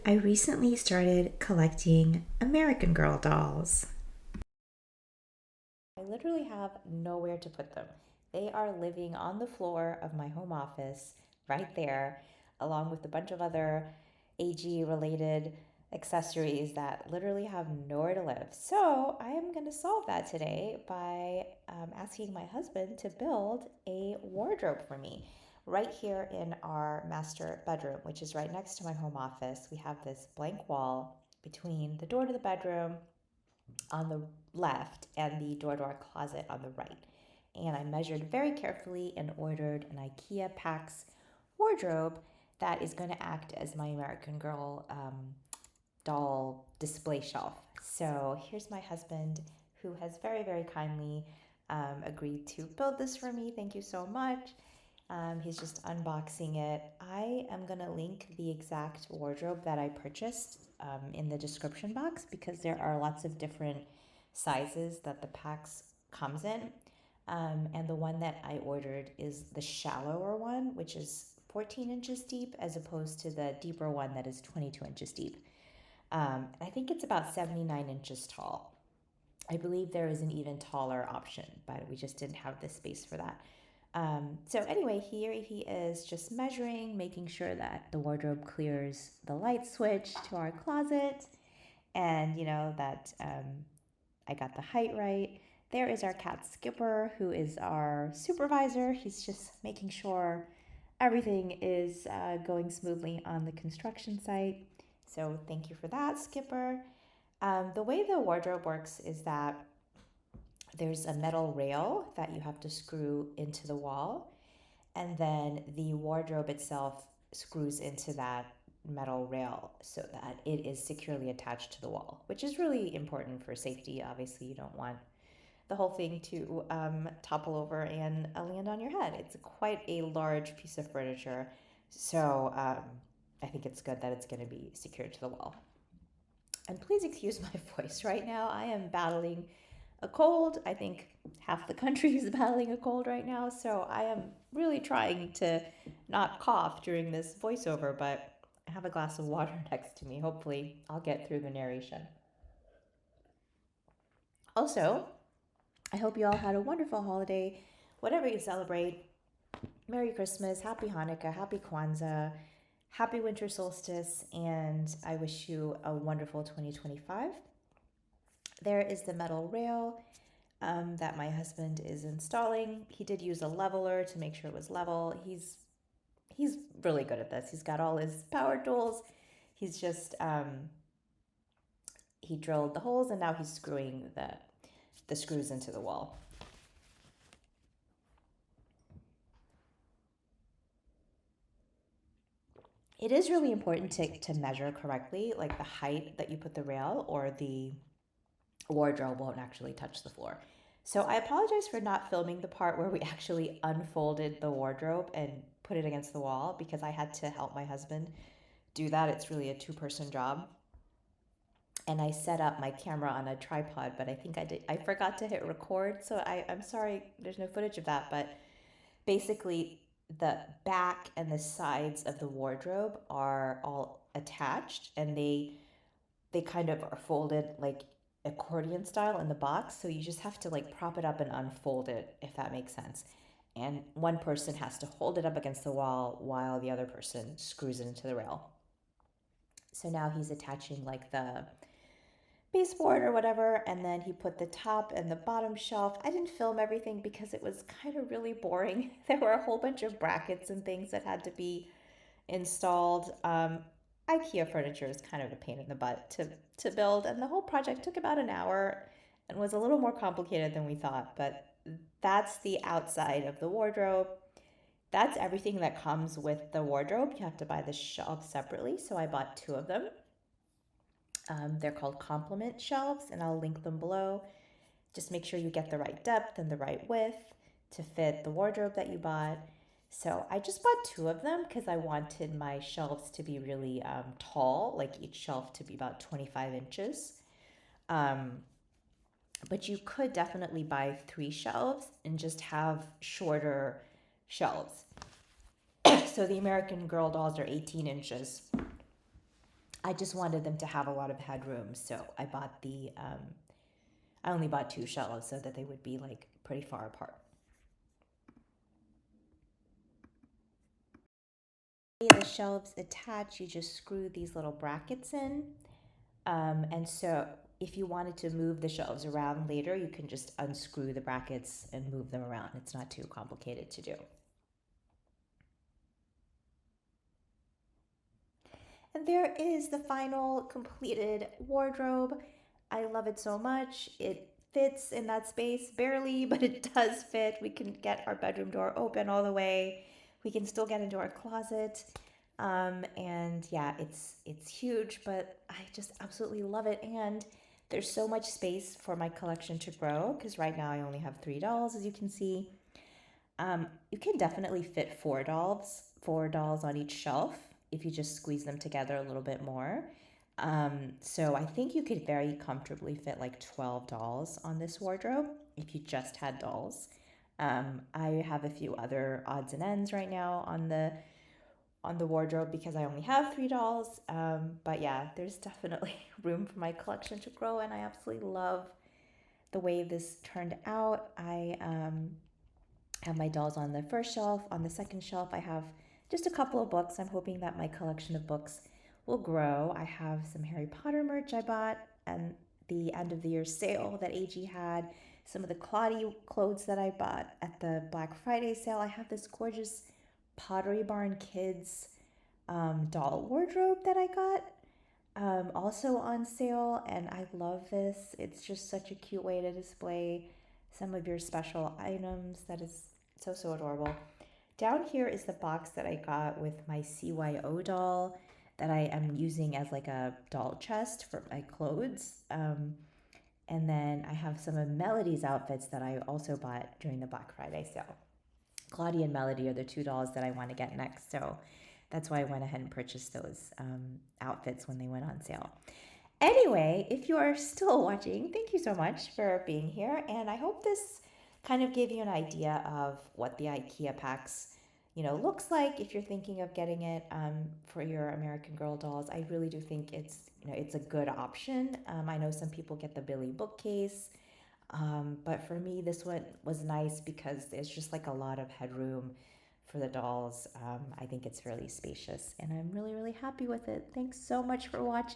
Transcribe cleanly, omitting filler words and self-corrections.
I recently started collecting American Girl dolls. I literally have nowhere to put them. They are living on the floor of my home office right there, along with a bunch of other AG related accessories that literally have nowhere to live. So I am going to solve that today by asking my husband to build a wardrobe for me. Right here in our master bedroom, which is right next to my home office, we have this blank wall between the door to the bedroom on the left and the door to our closet on the right. And I measured very carefully and ordered an IKEA Pax wardrobe that is going to act as my American Girl doll display shelf. So here's my husband, who has very, very kindly agreed to build this for me. Thank you so much. He's just unboxing it. I am going to link the exact wardrobe that I purchased in the description box because there are lots of different sizes that the Pax comes in. And the one that I ordered is the shallower one, which is 14 inches deep, as opposed to the deeper one that is 22 inches deep. I think it's about 79 inches tall. I believe there is an even taller option, but we just didn't have the space for that. So anyway, here he is just measuring, making sure that the wardrobe clears the light switch to our closet, and that I got the height right. There is our cat Skipper, who is our supervisor. He's just making sure everything is going smoothly on the construction site. So thank you for that, Skipper. The way the wardrobe works is that there's a metal rail that you have to screw into the wall, and then the wardrobe itself screws into that metal rail so that it is securely attached to the wall, which is really important for safety. Obviously, you don't want the whole thing to topple over and land on your head. It's quite a large piece of furniture, so I think it's good that it's going to be secured to the wall. And please excuse my voice right now. I am battling a cold. I think half the country is battling a cold right now. So I am really trying to not cough during this voiceover, but I have a glass of water next to me. Hopefully, I'll get through the narration. Also, I hope you all had a wonderful holiday, whatever you celebrate. Merry Christmas, Happy Hanukkah, Happy Kwanzaa, Happy Winter Solstice, and I wish you a wonderful 2025. There is the metal rail that my husband is installing. He did use a leveler to make sure it was level. He's really good at this. He's got all his power tools. He's just he drilled the holes and now he's screwing the screws into the wall. It is really important to measure correctly, like the height that you put the rail, or the wardrobe won't actually touch the floor. So I apologize for not filming the part where we actually unfolded the wardrobe and put it against the wall, because I had to help my husband do that. It's really a two-person job. And I set up my camera on a tripod, but I forgot to hit record. So I'm sorry, there's no footage of that. But basically, the back and the sides of the wardrobe are all attached, and they kind of are folded like accordion style in the box. So you just have to like prop it up and unfold it, if that makes sense. And one person has to hold it up against the wall while the other person screws it into the rail. So now he's attaching like the baseboard or whatever, and then he put the top and the bottom shelf. I didn't film everything because it was kind of really boring. There were a whole bunch of brackets and things that had to be installed. IKEA furniture is kind of a pain in the butt to build, and the whole project took about an hour and was a little more complicated than we thought. But that's the outside of the wardrobe. That's everything that comes with the wardrobe. You have to buy the shelves separately, so I bought two of them. They're called Komplement shelves, and I'll link them below. Just make sure you get the right depth and the right width to fit the wardrobe that you bought. So I just bought two of them because I wanted my shelves to be really tall, like each shelf to be about 25 inches. But you could definitely buy three shelves and just have shorter shelves. So the American Girl dolls are 18 inches. I just wanted them to have a lot of headroom, so I only bought two shelves so that they would be like pretty far apart. The shelves attach, you just screw these little brackets in. And so if you wanted to move the shelves around later, you can just unscrew the brackets and move them around. It's not too complicated to do. And there is the final completed wardrobe. I love it so much. It fits in that space barely, but it does fit. We can get our bedroom door open all the way. We can still get into our closet. And yeah, it's huge, but I just absolutely love it. And there's so much space for my collection to grow because right now I only have 3 dolls, as you can see. You can definitely fit four dolls on each shelf if you just squeeze them together a little bit more. So I think you could very comfortably fit like 12 dolls on this wardrobe if you just had dolls. I have a few other odds and ends right now on the wardrobe because I only have 3 dolls. But yeah, there's definitely room for my collection to grow, and I absolutely love the way this turned out. I have my dolls on the first shelf. On the second shelf, I have just a couple of books. I'm hoping that my collection of books will grow. I have some Harry Potter merch I bought and the end of the year sale that AG had, some of the Claudie clothes that I bought at the Black Friday sale. I have this gorgeous Pottery Barn Kids doll wardrobe that I got also on sale, and I love this. It's just such a cute way to display some of your special items. That is so adorable. Down here is the box that I got with my CYO doll that I am using as like a doll chest for my clothes. And then I have some of Melody's outfits that I also bought during the Black Friday sale. Claudia and Melody are the 2 dolls that I want to get next, so that's why I went ahead and purchased those outfits when they went on sale. Anyway, if you are still watching, thank you so much for being here, and I hope this kind of gave you an idea of what the IKEA Pax, looks like if you're thinking of getting it for your American Girl dolls. I really do think it's a good option. I know some people get the Billy bookcase, but for me, this one was nice because there's just like a lot of headroom for the dolls. I think it's really spacious, and I'm really happy with it. Thanks so much for watching.